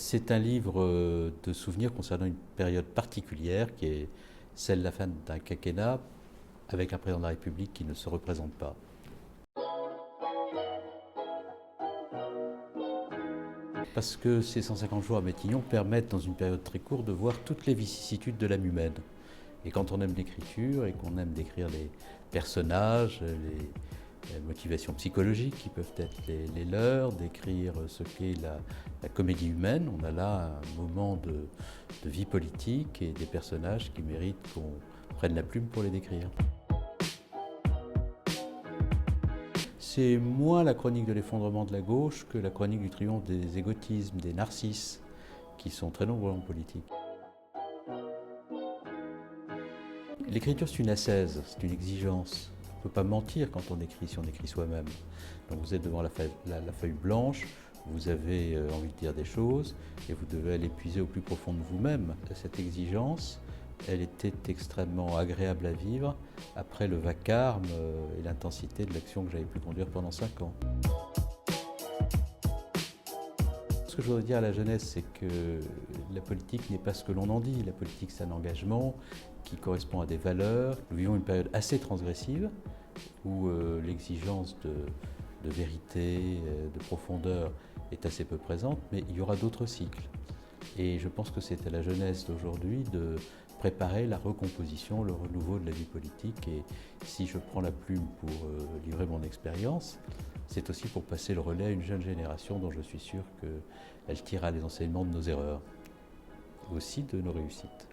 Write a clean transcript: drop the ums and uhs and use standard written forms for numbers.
C'est un livre de souvenirs concernant une période particulière qui est celle de la fin d'un quinquennat avec un président de la République qui ne se représente pas. Parce que ces 150 jours à Matignon permettent, dans une période très courte, de voir toutes les vicissitudes de l'âme humaine. Et quand on aime l'écriture et qu'on aime décrire les personnages, les motivations psychologiques qui peuvent être les leurs, décrire ce qu'est la comédie humaine, on a là un moment de vie politique et des personnages qui méritent qu'on prenne la plume pour les décrire. C'est moins la chronique de l'effondrement de la gauche que la chronique du triomphe des égotismes, des narcisses, qui sont très nombreux en politique. L'écriture, c'est une ascèse, c'est une exigence. On ne peut pas mentir quand on écrit, si on écrit soi-même. Donc vous êtes devant la feuille blanche, vous avez envie de dire des choses, et vous devez aller puiser au plus profond de vous-même. Cette exigence, elle était extrêmement agréable à vivre après le vacarme et l'intensité de l'action que j'avais pu conduire pendant 5 ans. Ce que je voudrais dire à la jeunesse, c'est que la politique n'est pas ce que l'on en dit. La politique, c'est un engagement qui correspond à des valeurs. Nous vivons une période assez transgressive où l'exigence de vérité, de profondeur est assez peu présente, mais il y aura d'autres cycles. Et je pense que c'est à la jeunesse d'aujourd'hui de préparer la recomposition, le renouveau de la vie politique. Et si je prends la plume pour livrer mon expérience, c'est aussi pour passer le relais à une jeune génération dont je suis sûr qu'elle tirera les enseignements de nos erreurs, aussi de nos réussites.